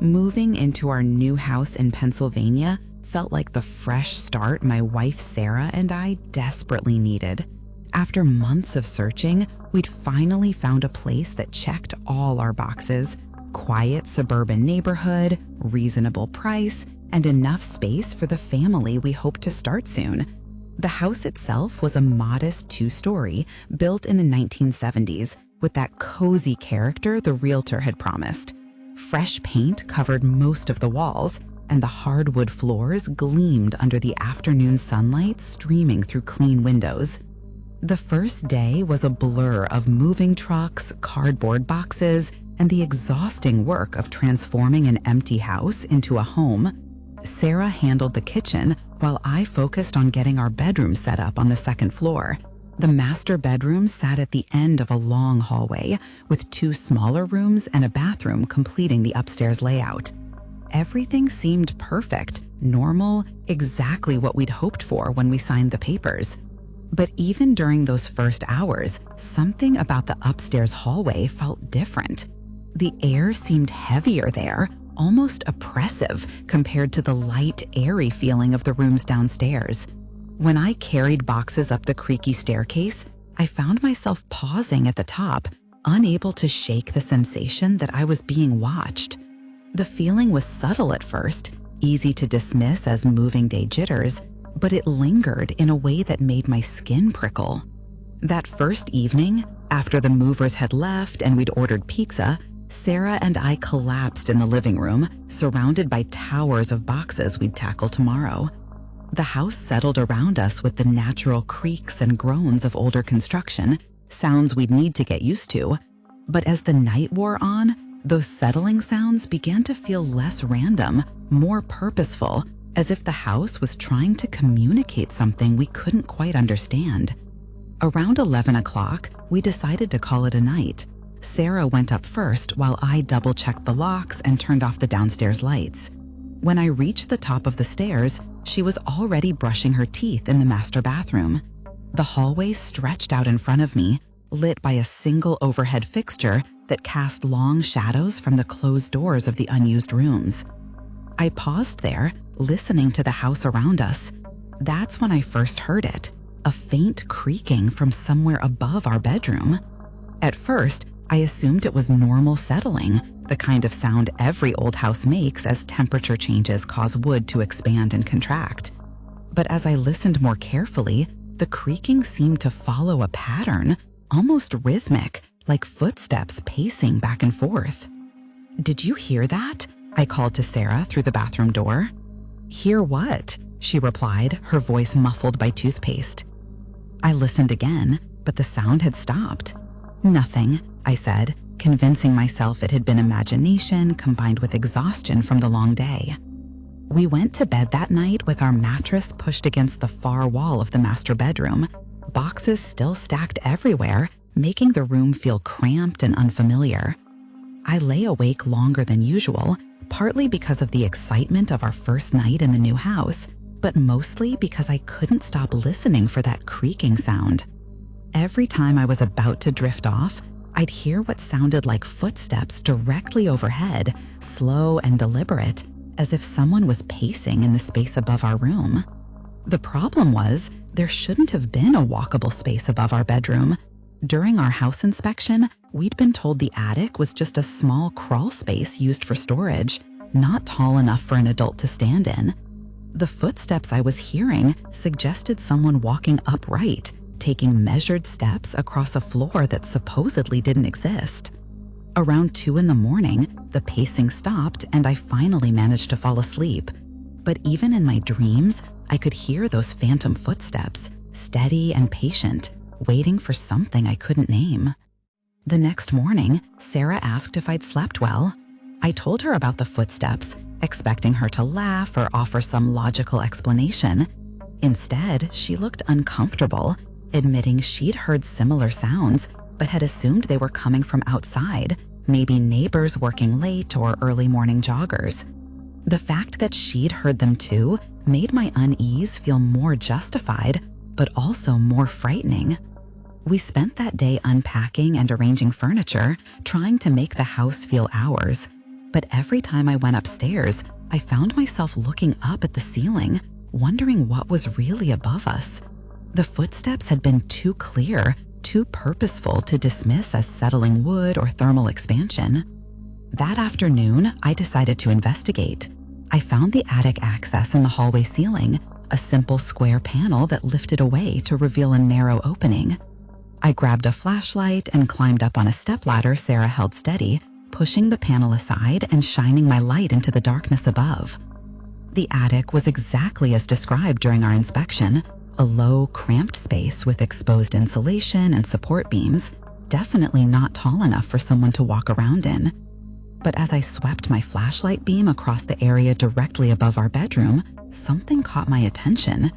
Moving into our new house in Pennsylvania felt like the fresh start my wife Sarah and I desperately needed. After months of searching, we'd finally found a place that checked all our boxes: quiet suburban neighborhood, reasonable price, and enough space for the family we hope to start soon. The house itself was a modest 2-story built in the 1970s with that cozy character the realtor had promised. Fresh paint covered most of the walls, and the hardwood floors gleamed under the afternoon sunlight streaming through clean windows. The first day was a blur of moving trucks, cardboard boxes, and the exhausting work of transforming an empty house into a home. Sarah handled the kitchen while I focused on getting our bedroom set up on the second floor. The master bedroom sat at the end of a long hallway, with 2 smaller rooms and a bathroom completing the upstairs layout. Everything seemed perfect, normal, exactly what we'd hoped for when we signed the papers. But even during those first hours, something about the upstairs hallway felt different. The air seemed heavier there, almost oppressive compared to the light, airy feeling of the rooms downstairs. When I carried boxes up the creaky staircase, I found myself pausing at the top, unable to shake the sensation that I was being watched. The feeling was subtle at first, easy to dismiss as moving day jitters, but it lingered in a way that made my skin prickle. That first evening, after the movers had left and we'd ordered pizza, Sarah and I collapsed in the living room, surrounded by towers of boxes we'd tackle tomorrow. The house settled around us with the natural creaks and groans of older construction, sounds we'd need to get used to. But as the night wore on, those settling sounds began to feel less random, more purposeful, as if the house was trying to communicate something we couldn't quite understand. Around 11 o'clock, we decided to call it a night. Sarah went up first while I double-checked the locks and turned off the downstairs lights. When I reached the top of the stairs, she was already brushing her teeth in the master bathroom. The hallway stretched out in front of me, lit by a single overhead fixture that cast long shadows from the closed doors of the unused rooms. I paused there, listening to the house around us. That's when I first heard it, a faint creaking from somewhere above our bedroom. At first, I assumed it was normal settling, the kind of sound every old house makes as temperature changes cause wood to expand and contract. But as I listened more carefully, the creaking seemed to follow a pattern, almost rhythmic, like footsteps pacing back and forth. "Did you hear that?" I called to Sarah through the bathroom door. "Hear what?" she replied, her voice muffled by toothpaste. I listened again, but the sound had stopped. "Nothing," I said, convincing myself it had been imagination combined with exhaustion from the long day. We went to bed that night with our mattress pushed against the far wall of the master bedroom, boxes still stacked everywhere, making the room feel cramped and unfamiliar. I lay awake longer than usual, partly because of the excitement of our first night in the new house, but mostly because I couldn't stop listening for that creaking sound. Every time I was about to drift off, I'd hear what sounded like footsteps directly overhead, slow and deliberate, as if someone was pacing in the space above our room. The problem was, there shouldn't have been a walkable space above our bedroom. During our house inspection, we'd been told the attic was just a small crawl space used for storage, not tall enough for an adult to stand in. The footsteps I was hearing suggested someone walking upright, taking measured steps across a floor that supposedly didn't exist. Around 2 in the morning, the pacing stopped and I finally managed to fall asleep. But even in my dreams, I could hear those phantom footsteps, steady and patient, waiting for something I couldn't name. The next morning, Sarah asked if I'd slept well. I told her about the footsteps, expecting her to laugh or offer some logical explanation. Instead, she looked uncomfortable, admitting she'd heard similar sounds, but had assumed they were coming from outside, maybe neighbors working late or early morning joggers. The fact that she'd heard them too made my unease feel more justified, but also more frightening. We spent that day unpacking and arranging furniture, trying to make the house feel ours. But every time I went upstairs, I found myself looking up at the ceiling, wondering what was really above us. The footsteps had been too clear, too purposeful to dismiss as settling wood or thermal expansion. That afternoon, I decided to investigate. I found the attic access in the hallway ceiling, a simple square panel that lifted away to reveal a narrow opening. I grabbed a flashlight and climbed up on a stepladder Sarah held steady, pushing the panel aside and shining my light into the darkness above. The attic was exactly as described during our inspection, a low, cramped space with exposed insulation and support beams, definitely not tall enough for someone to walk around in. But as I swept my flashlight beam across the area directly above our bedroom, something caught my attention.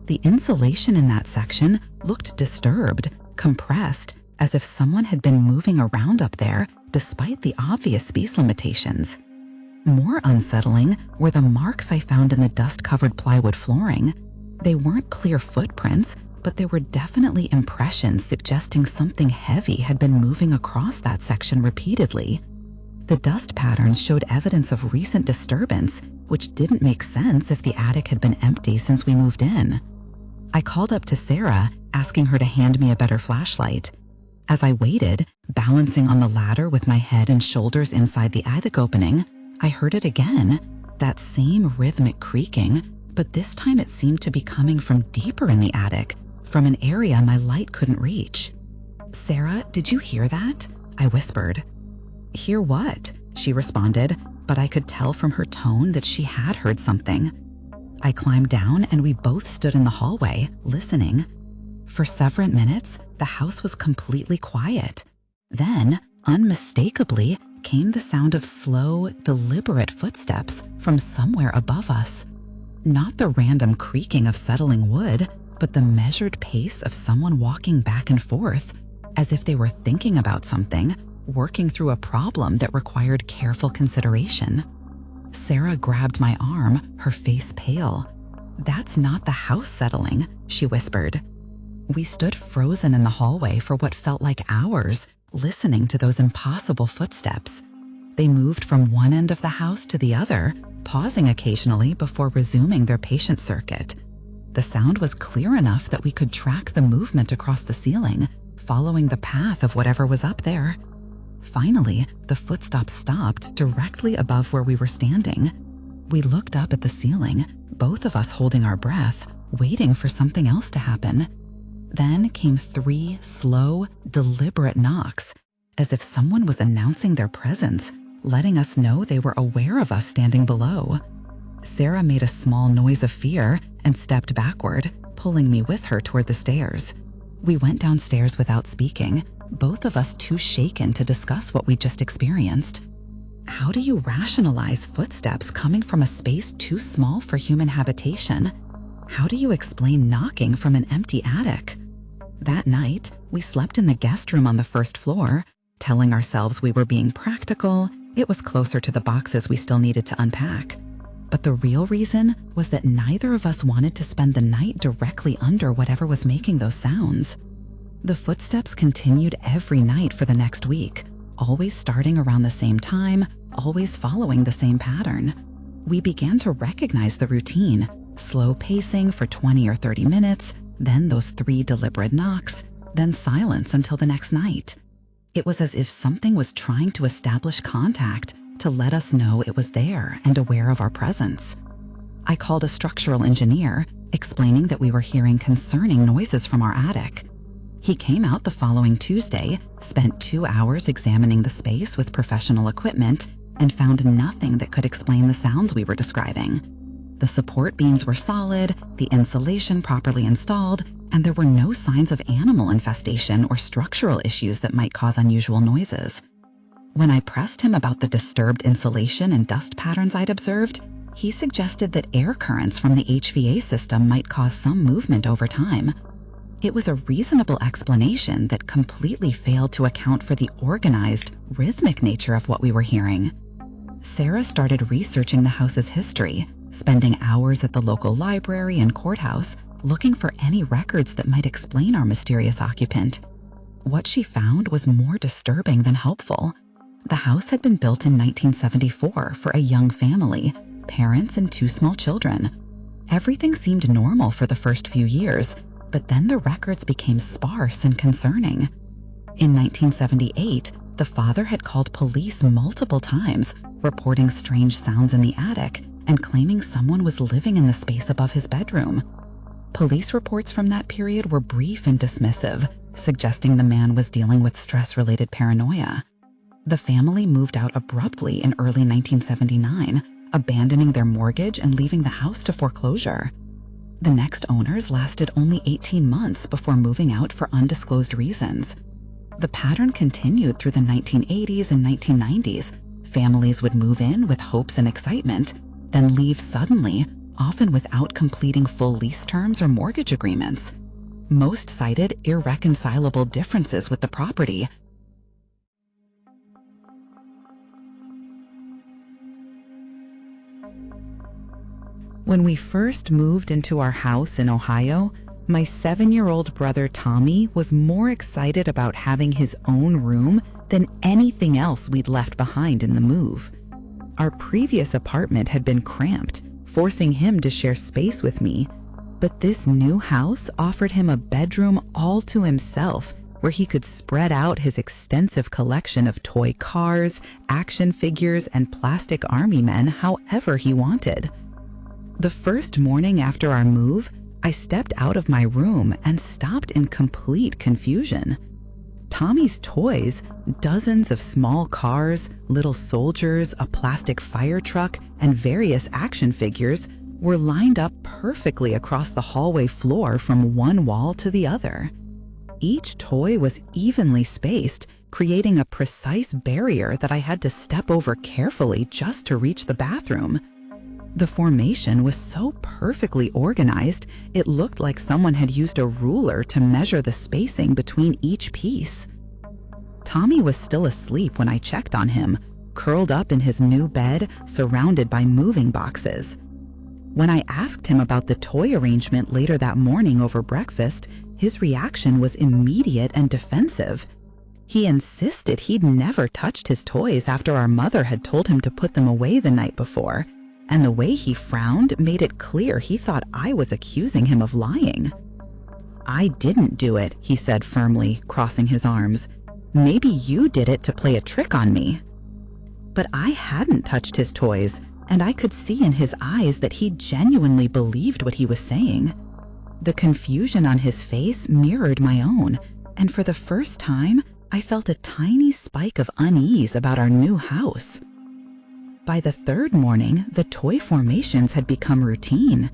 The insulation in that section looked disturbed, compressed, as if someone had been moving around up there despite the obvious space limitations. More unsettling were the marks I found in the dust-covered plywood flooring. They weren't clear footprints, but there were definitely impressions suggesting something heavy had been moving across that section repeatedly. The dust patterns showed evidence of recent disturbance, which didn't make sense if the attic had been empty since we moved in. I called up to Sarah, asking her to hand me a better flashlight. As I waited, balancing on the ladder with my head and shoulders inside the attic opening, I heard it again, that same rhythmic creaking, but this time it seemed to be coming from deeper in the attic, from an area my light couldn't reach. "Sarah, did you hear that?" I whispered. "Hear what?" she responded, but I could tell from her tone that she had heard something. I climbed down and we both stood in the hallway, listening. For several minutes, the house was completely quiet. Then, unmistakably, came the sound of slow, deliberate footsteps from somewhere above us. Not the random creaking of settling wood, but the measured pace of someone walking back and forth, as if they were thinking about something, working through a problem that required careful consideration. Sarah grabbed my arm, her face pale. "That's not the house settling," she whispered. We stood frozen in the hallway for what felt like hours, listening to those impossible footsteps. They moved from one end of the house to the other, pausing occasionally before resuming their patient circuit. The sound was clear enough that we could track the movement across the ceiling, following the path of whatever was up there. Finally, the footsteps stopped directly above where we were standing. We looked up at the ceiling, both of us holding our breath, waiting for something else to happen. Then came 3 slow, deliberate knocks, as if someone was announcing their presence, letting us know they were aware of us standing below. Sarah made a small noise of fear and stepped backward, pulling me with her toward the stairs. We went downstairs without speaking, both of us too shaken to discuss what we just experienced. How do you rationalize footsteps coming from a space too small for human habitation? How do you explain knocking from an empty attic? That night, we slept in the guest room on the first floor, telling ourselves we were being practical. It was closer to the boxes we still needed to unpack. But the real reason was that neither of us wanted to spend the night directly under whatever was making those sounds. The footsteps continued every night for the next week, always starting around the same time, always following the same pattern. We began to recognize the routine, slow pacing for 20 or 30 minutes, then those 3 deliberate knocks, then silence until the next night. It was as if something was trying to establish contact to let us know it was there and aware of our presence. I called a structural engineer, explaining that we were hearing concerning noises from our attic. He came out the following Tuesday, spent 2 hours examining the space with professional equipment, and found nothing that could explain the sounds we were describing. The support beams were solid, the insulation properly installed, and there were no signs of animal infestation or structural issues that might cause unusual noises. When I pressed him about the disturbed insulation and dust patterns I'd observed, he suggested that air currents from the HVA system might cause some movement over time. It was a reasonable explanation that completely failed to account for the organized, rhythmic nature of what we were hearing. Sarah started researching the house's history, spending hours at the local library and courthouse, looking for any records that might explain our mysterious occupant. What she found was more disturbing than helpful. The house had been built in 1974 for a young family, parents and 2 small children. Everything seemed normal for the first few years, but then the records became sparse and concerning. In 1978, the father had called police multiple times, reporting strange sounds in the attic and claiming someone was living in the space above his bedroom. Police reports from that period were brief and dismissive, suggesting the man was dealing with stress-related paranoia. The family moved out abruptly in early 1979, abandoning their mortgage and leaving the house to foreclosure. The next owners lasted only 18 months before moving out for undisclosed reasons. The pattern continued through the 1980s and 1990s. Families would move in with hopes and excitement, then leave suddenly, often without completing full lease terms or mortgage agreements. Most cited irreconcilable differences with the property. When we first moved into our house in Ohio, my 7-year-old brother Tommy was more excited about having his own room than anything else we'd left behind in the move. Our previous apartment had been cramped, forcing him to share space with me, but this new house offered him a bedroom all to himself where he could spread out his extensive collection of toy cars, action figures, and plastic army men however he wanted. The first morning after our move, I stepped out of my room and stopped in complete confusion. Tommy's toys, dozens of small cars, little soldiers, a plastic fire truck, and various action figures were lined up perfectly across the hallway floor from one wall to the other. Each toy was evenly spaced, creating a precise barrier that I had to step over carefully just to reach the bathroom. The formation was so perfectly organized, it looked like someone had used a ruler to measure the spacing between each piece. Tommy was still asleep when I checked on him, curled up in his new bed, surrounded by moving boxes. When I asked him about the toy arrangement later that morning over breakfast, his reaction was immediate and defensive. He insisted he'd never touched his toys after our mother had told him to put them away the night before, and the way he frowned made it clear he thought I was accusing him of lying. "I didn't do it," he said firmly, crossing his arms. "Maybe you did it to play a trick on me." But I hadn't touched his toys, and I could see in his eyes that he genuinely believed what he was saying. The confusion on his face mirrored my own, and for the first time, I felt a tiny spike of unease about our new house. By the third morning, the toy formations had become routine.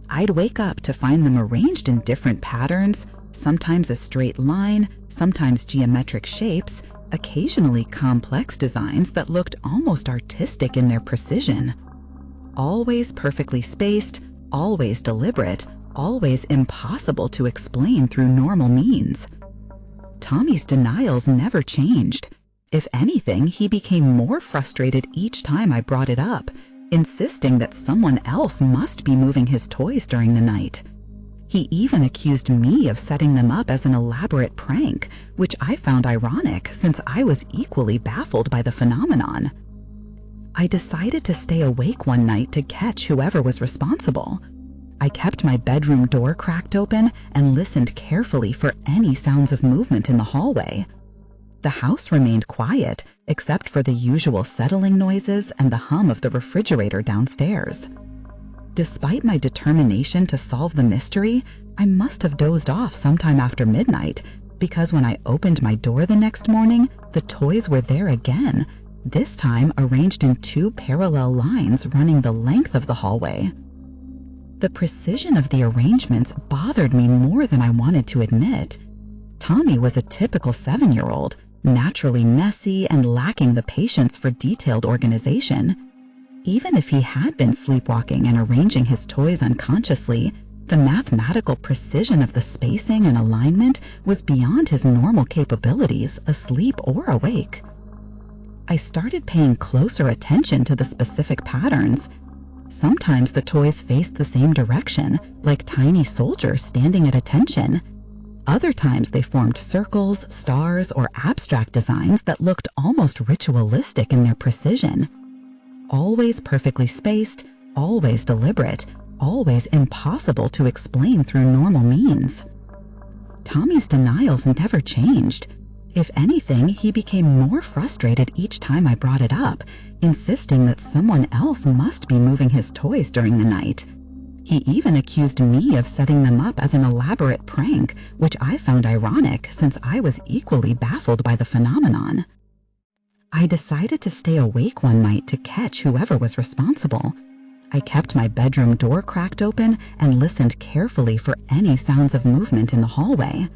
I'd wake up to find them arranged in different patterns, sometimes a straight line, sometimes geometric shapes, occasionally complex designs that looked almost artistic in their precision. Always perfectly spaced, always deliberate, always impossible to explain through normal means. Tommy's denials never changed. If anything, he became more frustrated each time I brought it up, insisting that someone else must be moving his toys during the night. He even accused me of setting them up as an elaborate prank, which I found ironic since I was equally baffled by the phenomenon. I decided to stay awake one night to catch whoever was responsible. I kept my bedroom door cracked open and listened carefully for any sounds of movement in the hallway. The house remained quiet, except for the usual settling noises and the hum of the refrigerator downstairs. Despite my determination to solve the mystery, I must have dozed off sometime after midnight, because when I opened my door the next morning, the toys were there again, this time arranged in 2 parallel lines running the length of the hallway. The precision of the arrangements bothered me more than I wanted to admit. Tommy was a typical 7-year-old, naturally messy and lacking the patience for detailed organization. Even if he had been sleepwalking and arranging his toys unconsciously, the mathematical precision of the spacing and alignment was beyond his normal capabilities, asleep or awake. I started paying closer attention to the specific patterns. Sometimes the toys faced the same direction, like tiny soldiers standing at attention. Other times they formed circles, stars, or abstract designs that looked almost ritualistic in their precision. Always perfectly spaced, always deliberate, always impossible to explain through normal means. Tommy's denials never changed. If anything, he became more frustrated each time I brought it up, insisting that someone else must be moving his toys during the night. He even accused me of setting them up as an elaborate prank, which I found ironic since I was equally baffled by the phenomenon. I decided to stay awake one night to catch whoever was responsible. I kept my bedroom door cracked open and listened carefully for any sounds of movement in the hallway.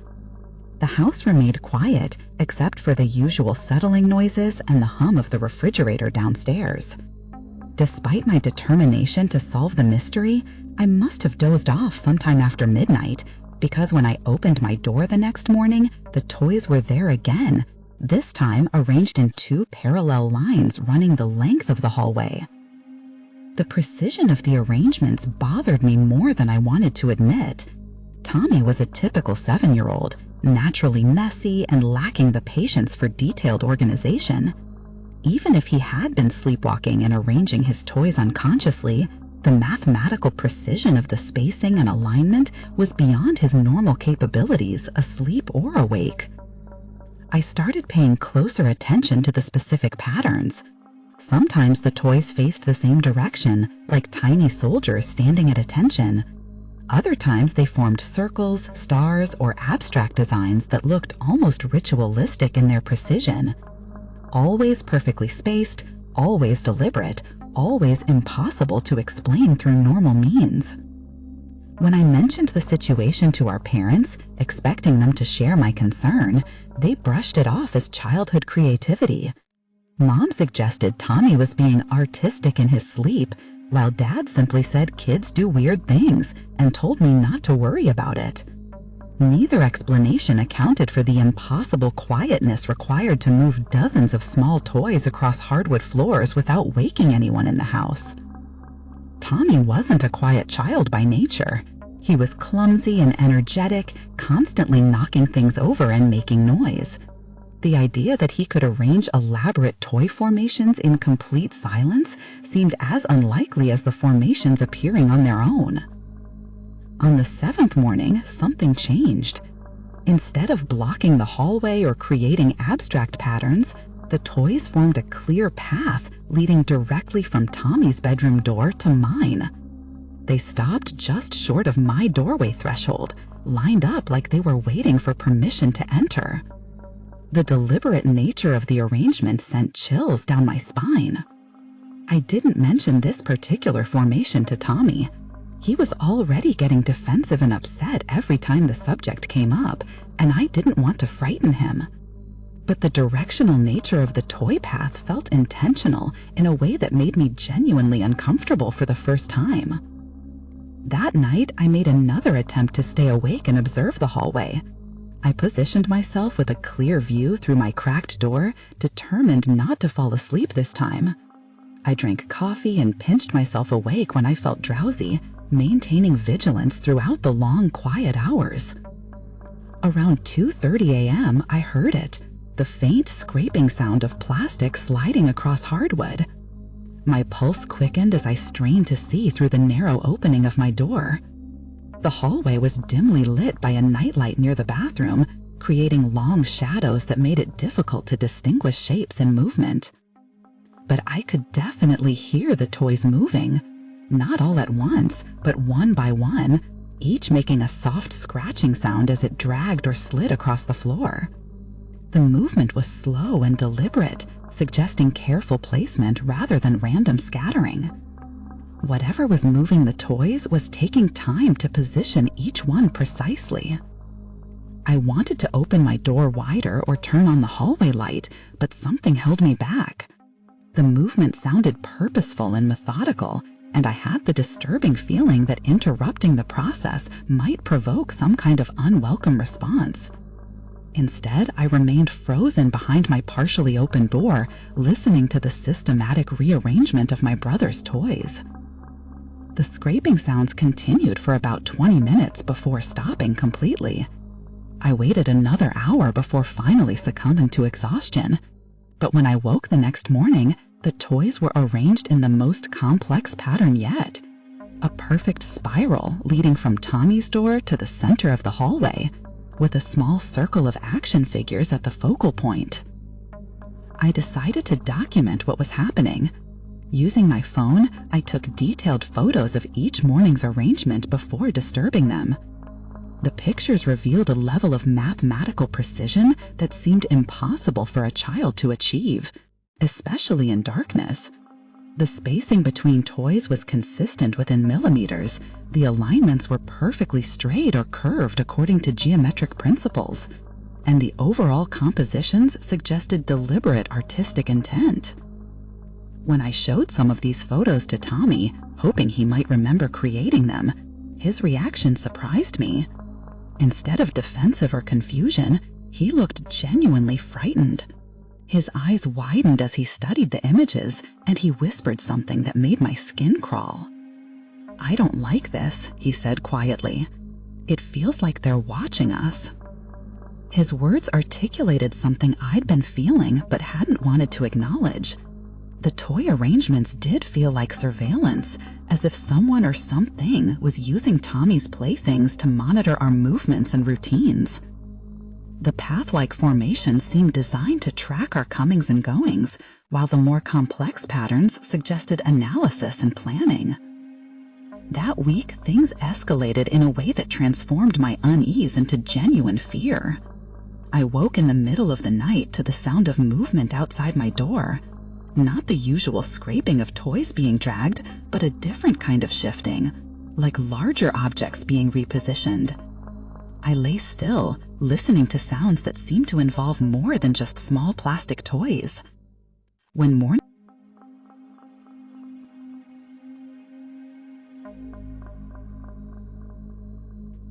The house remained quiet, except for the usual settling noises and the hum of the refrigerator downstairs. Despite my determination to solve the mystery, I must have dozed off sometime after midnight, because when I opened my door the next morning, the toys were there again, this time arranged in 2 parallel lines running the length of the hallway. The precision of the arrangements bothered me more than I wanted to admit. Tommy was a typical 7-year-old, naturally messy and lacking the patience for detailed organization. Even if he had been sleepwalking and arranging his toys unconsciously, the mathematical precision of the spacing and alignment was beyond his normal capabilities, asleep or awake. I started paying closer attention to the specific patterns. Sometimes the toys faced the same direction, like tiny soldiers standing at attention. Other times they formed circles, stars, or abstract designs that looked almost ritualistic in their precision. Always perfectly spaced, always deliberate, always impossible to explain through normal means. When I mentioned the situation to our parents, expecting them to share my concern, they brushed it off as childhood creativity. Mom suggested Tommy was being artistic in his sleep, while Dad simply said kids do weird things and told me not to worry about it. Neither explanation accounted for the impossible quietness required to move dozens of small toys across hardwood floors without waking anyone in the house. Tommy wasn't a quiet child by nature. He was clumsy and energetic, constantly knocking things over and making noise. The idea that he could arrange elaborate toy formations in complete silence seemed as unlikely as the formations appearing on their own. On the 7th morning, something changed. Instead of blocking the hallway or creating abstract patterns, the toys formed a clear path leading directly from Tommy's bedroom door to mine. They stopped just short of my doorway threshold, lined up like they were waiting for permission to enter. The deliberate nature of the arrangement sent chills down my spine. I didn't mention this particular formation to Tommy. He was already getting defensive and upset every time the subject came up, and I didn't want to frighten him. But the directional nature of the toy path felt intentional in a way that made me genuinely uncomfortable for the first time. That night, I made another attempt to stay awake and observe the hallway. I positioned myself with a clear view through my cracked door, determined not to fall asleep this time. I drank coffee and pinched myself awake when I felt drowsy, maintaining vigilance throughout the long, quiet hours. Around 2:30 a.m., I heard it, the faint scraping sound of plastic sliding across hardwood. My pulse quickened as I strained to see through the narrow opening of my door. The hallway was dimly lit by a nightlight near the bathroom, creating long shadows that made it difficult to distinguish shapes and movement. But I could definitely hear the toys moving, not all at once, but one by one, each making a soft scratching sound as it dragged or slid across the floor. The movement was slow and deliberate, suggesting careful placement rather than random scattering. Whatever was moving the toys was taking time to position each one precisely. I wanted to open my door wider or turn on the hallway light, but something held me back. The movement sounded purposeful and methodical, and I had the disturbing feeling that interrupting the process might provoke some kind of unwelcome response. Instead, I remained frozen behind my partially open door, listening to the systematic rearrangement of my brother's toys. The scraping sounds continued for about 20 minutes before stopping completely. I waited another hour before finally succumbing to exhaustion. But when I woke the next morning, the toys were arranged in the most complex pattern yet. A perfect spiral leading from Tommy's door to the center of the hallway, with a small circle of action figures at the focal point. I decided to document what was happening. Using my phone, I took detailed photos of each morning's arrangement before disturbing them. The pictures revealed a level of mathematical precision that seemed impossible for a child to achieve, especially in darkness. The spacing between toys was consistent within millimeters. The alignments were perfectly straight or curved according to geometric principles, and the overall compositions suggested deliberate artistic intent. When I showed some of these photos to Tommy, hoping he might remember creating them, his reaction surprised me. Instead of defensive or confusion, he looked genuinely frightened. His eyes widened as he studied the images, and he whispered something that made my skin crawl. "I don't like this," he said quietly. "It feels like they're watching us." His words articulated something I'd been feeling but hadn't wanted to acknowledge. The toy arrangements did feel like surveillance, as if someone or something was using Tommy's playthings to monitor our movements and routines. The path-like formation seemed designed to track our comings and goings, while the more complex patterns suggested analysis and planning. That week, things escalated in a way that transformed my unease into genuine fear. I woke in the middle of the night to the sound of movement outside my door. Not the usual scraping of toys being dragged, but a different kind of shifting, like larger objects being repositioned. I lay still, listening to sounds that seemed to involve more than just small plastic toys. When morning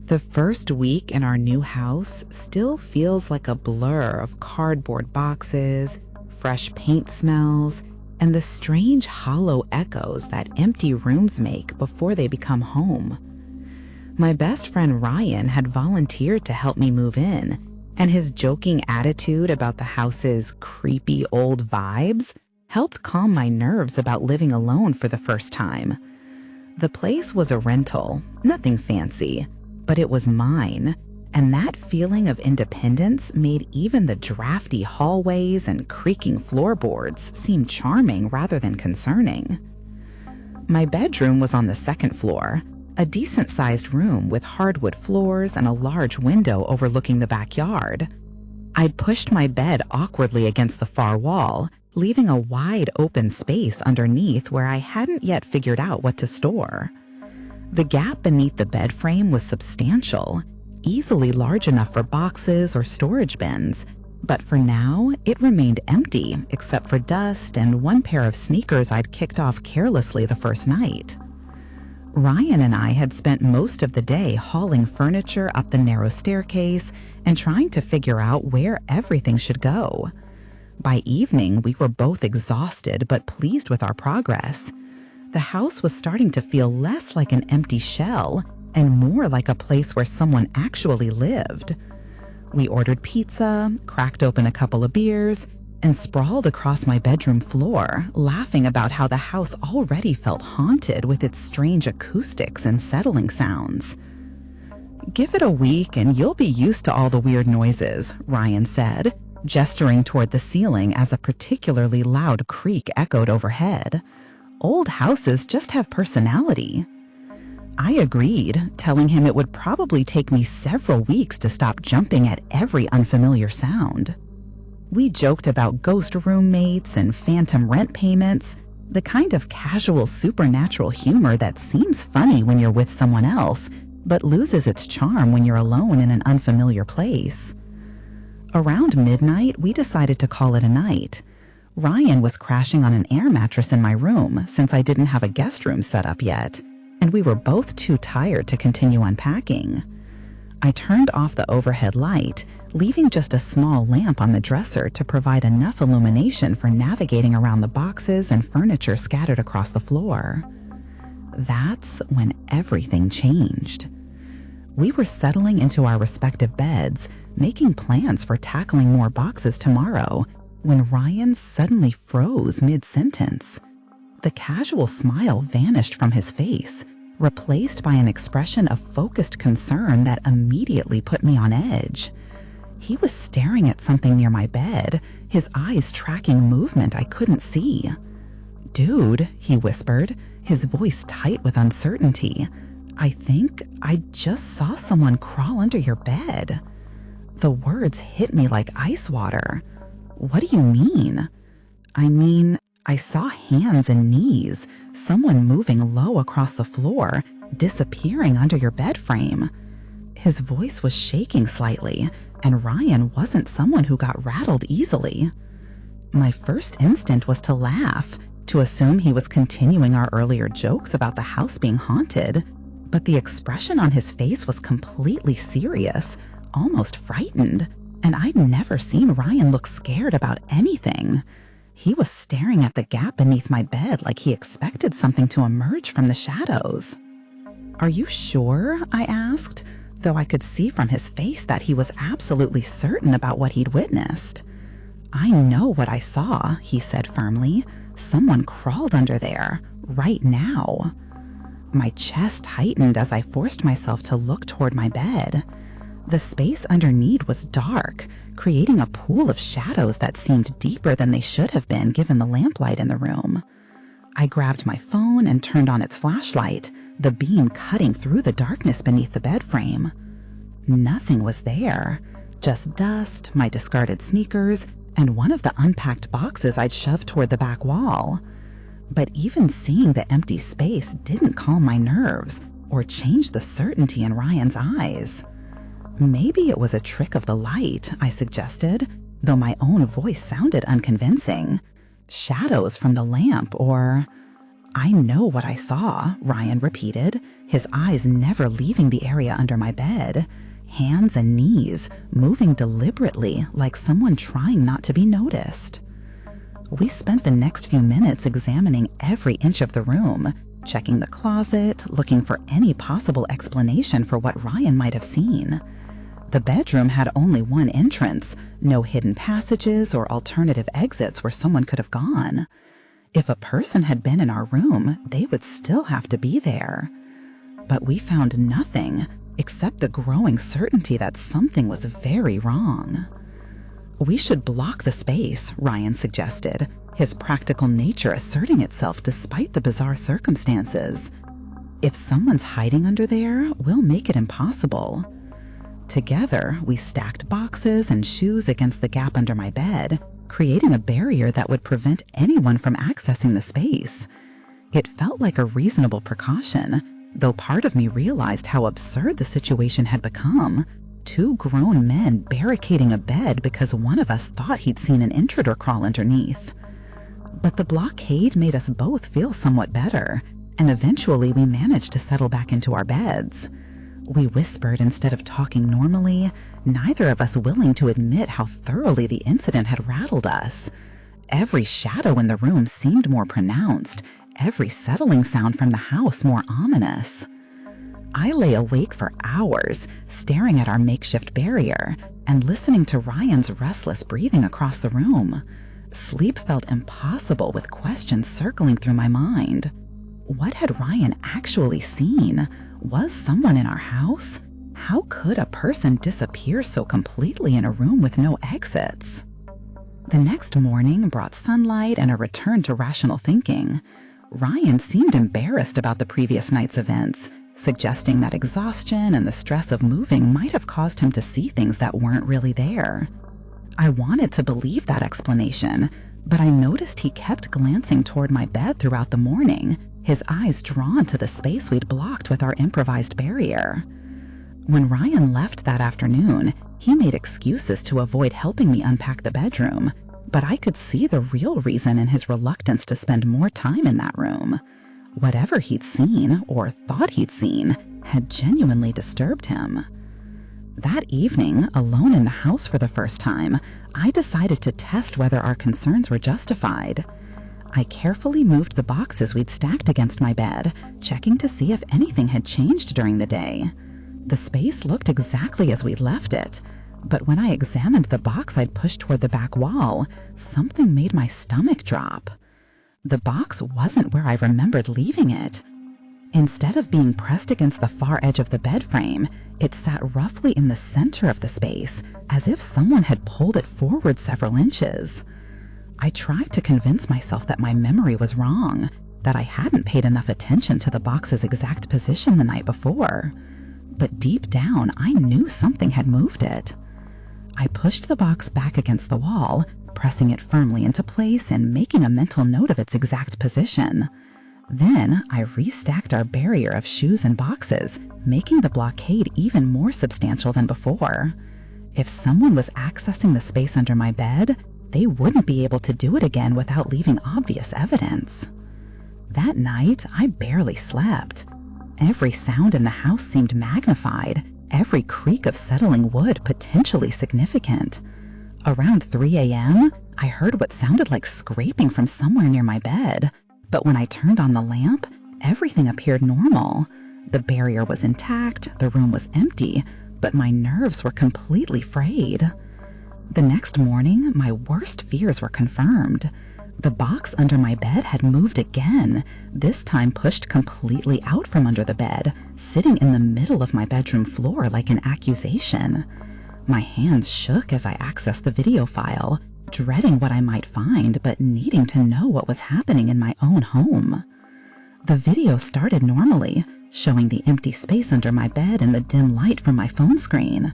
The first week in our new house still feels like a blur of cardboard boxes, fresh paint smells, and the strange hollow echoes that empty rooms make before they become home. My best friend Ryan had volunteered to help me move in, and his joking attitude about the house's creepy old vibes helped calm my nerves about living alone for the first time. The place was a rental, nothing fancy, but it was mine, and that feeling of independence made even the drafty hallways and creaking floorboards seem charming rather than concerning. My bedroom was on the second floor, a decent-sized room with hardwood floors and a large window overlooking the backyard. I'd pushed my bed awkwardly against the far wall, leaving a wide open space underneath where I hadn't yet figured out what to store. The gap beneath the bed frame was substantial, easily large enough for boxes or storage bins, but for now, it remained empty except for dust and one pair of sneakers I'd kicked off carelessly the first night. Ryan and I had spent most of the day hauling furniture up the narrow staircase and trying to figure out where everything should go. By evening, we were both exhausted but pleased with our progress. The house was starting to feel less like an empty shell and more like a place where someone actually lived. We ordered pizza, cracked open a couple of beers, and sprawled across my bedroom floor, laughing about how the house already felt haunted with its strange acoustics and settling sounds. "Give it a week and you'll be used to all the weird noises," Ryan said, gesturing toward the ceiling as a particularly loud creak echoed overhead. "Old houses just have personality." I agreed, telling him it would probably take me several weeks to stop jumping at every unfamiliar sound. We joked about ghost roommates and phantom rent payments, the kind of casual supernatural humor that seems funny when you're with someone else, but loses its charm when you're alone in an unfamiliar place. Around midnight, we decided to call it a night. Ryan was crashing on an air mattress in my room since I didn't have a guest room set up yet, and we were both too tired to continue unpacking. I turned off the overhead light, leaving just a small lamp on the dresser to provide enough illumination for navigating around the boxes and furniture scattered across the floor. That's when everything changed. We were settling into our respective beds, making plans for tackling more boxes tomorrow, when Ryan suddenly froze mid-sentence. The casual smile vanished from his face, replaced by an expression of focused concern that immediately put me on edge. He was staring at something near my bed, his eyes tracking movement I couldn't see. "Dude," he whispered, his voice tight with uncertainty, "I think I just saw someone crawl under your bed." The words hit me like ice water. "What do you mean?" "I mean, I saw hands and knees, someone moving low across the floor, disappearing under your bed frame." His voice was shaking slightly, and Ryan wasn't someone who got rattled easily. My first instinct was to laugh, to assume he was continuing our earlier jokes about the house being haunted, but the expression on his face was completely serious, almost frightened, and I'd never seen Ryan look scared about anything. He was staring at the gap beneath my bed like he expected something to emerge from the shadows. "Are you sure?" I asked, though I could see from his face that he was absolutely certain about what he'd witnessed. "I know what I saw," he said firmly. "Someone crawled under there, right now." My chest tightened as I forced myself to look toward my bed. The space underneath was dark, creating a pool of shadows that seemed deeper than they should have been given the lamplight in the room. I grabbed my phone and turned on its flashlight, the beam cutting through the darkness beneath the bed frame. Nothing was there, just dust, my discarded sneakers, and one of the unpacked boxes I'd shoved toward the back wall. But even seeing the empty space didn't calm my nerves or change the certainty in Ryan's eyes. "Maybe it was a trick of the light," I suggested, though my own voice sounded unconvincing. "Shadows from the lamp or—" "I know what I saw," Ryan repeated, his eyes never leaving the area under my bed. Hands and knees, moving deliberately like someone trying not to be noticed. We spent the next few minutes examining every inch of the room, checking the closet, looking for any possible explanation for what Ryan might have seen. The bedroom had only one entrance, no hidden passages or alternative exits where someone could have gone. If a person had been in our room, they would still have to be there. But we found nothing, except the growing certainty that something was very wrong. "We should block the space," Ryan suggested, his practical nature asserting itself despite the bizarre circumstances. "If someone's hiding under there, we'll make it impossible." Together, we stacked boxes and shoes against the gap under my bed, creating a barrier that would prevent anyone from accessing the space. It felt like a reasonable precaution, though part of me realized how absurd the situation had become. Two grown men barricading a bed because one of us thought he'd seen an intruder crawl underneath. But the blockade made us both feel somewhat better, and eventually we managed to settle back into our beds. We whispered instead of talking normally, neither of us willing to admit how thoroughly the incident had rattled us. Every shadow in the room seemed more pronounced, every settling sound from the house more ominous. I lay awake for hours, staring at our makeshift barrier and listening to Ryan's restless breathing across the room. Sleep felt impossible with questions circling through my mind. What had Ryan actually seen? Was someone in our house? How could a person disappear so completely in a room with no exits? The next morning brought sunlight and a return to rational thinking. Ryan seemed embarrassed about the previous night's events, suggesting that exhaustion and the stress of moving might have caused him to see things that weren't really there. I wanted to believe that explanation, but I noticed he kept glancing toward my bed throughout the morning, his eyes drawn to the space we'd blocked with our improvised barrier. When Ryan left that afternoon, he made excuses to avoid helping me unpack the bedroom, but I could see the real reason in his reluctance to spend more time in that room. Whatever he'd seen, or thought he'd seen, had genuinely disturbed him. That evening, alone in the house for the first time, I decided to test whether our concerns were justified. I carefully moved the boxes we'd stacked against my bed, checking to see if anything had changed during the day. The space looked exactly as we'd left it, but when I examined the box I'd pushed toward the back wall, something made my stomach drop. The box wasn't where I remembered leaving it. Instead of being pressed against the far edge of the bed frame, it sat roughly in the center of the space, as if someone had pulled it forward several inches. I tried to convince myself that my memory was wrong, that I hadn't paid enough attention to the box's exact position the night before. But deep down, I knew something had moved it. I pushed the box back against the wall, pressing it firmly into place and making a mental note of its exact position. Then I restacked our barrier of shoes and boxes, making the blockade even more substantial than before. If someone was accessing the space under my bed, they wouldn't be able to do it again without leaving obvious evidence. That night, I barely slept. Every sound in the house seemed magnified, every creak of settling wood potentially significant. Around 3 a.m., I heard what sounded like scraping from somewhere near my bed, but when I turned on the lamp, everything appeared normal. The barrier was intact, the room was empty, but my nerves were completely frayed. The next morning, my worst fears were confirmed. The box under my bed had moved again, this time pushed completely out from under the bed, sitting in the middle of my bedroom floor like an accusation. My hands shook as I accessed the video file, dreading what I might find, but needing to know what was happening in my own home. The video started normally, showing the empty space under my bed and the dim light from my phone screen.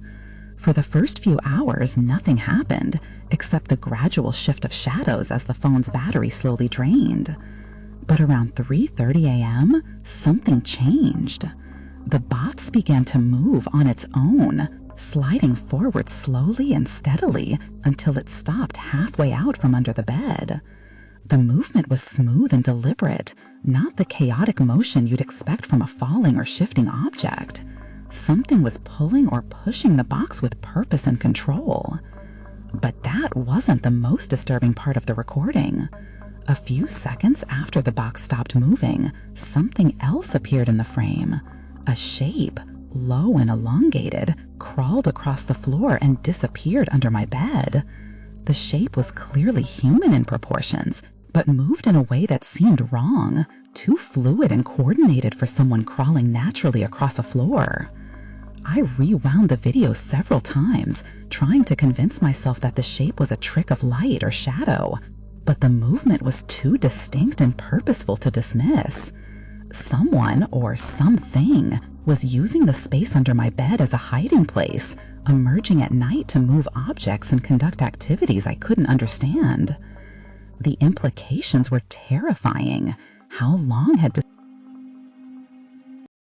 For the first few hours, nothing happened, except the gradual shift of shadows as the phone's battery slowly drained. But around 3:30 a.m., something changed. The box began to move on its own, sliding forward slowly and steadily until it stopped halfway out from under the bed. The movement was smooth and deliberate, not the chaotic motion you'd expect from a falling or shifting object. Something was pulling or pushing the box with purpose and control. But that wasn't the most disturbing part of the recording. A few seconds after the box stopped moving, something else appeared in the frame. A shape, low and elongated, crawled across the floor and disappeared under my bed. The shape was clearly human in proportions, but moved in a way that seemed wrong, too fluid and coordinated for someone crawling naturally across a floor. I rewound the video several times, trying to convince myself that the shape was a trick of light or shadow, but the movement was too distinct and purposeful to dismiss. Someone or something was using the space under my bed as a hiding place, emerging at night to move objects and conduct activities I couldn't understand. The implications were terrifying. How long had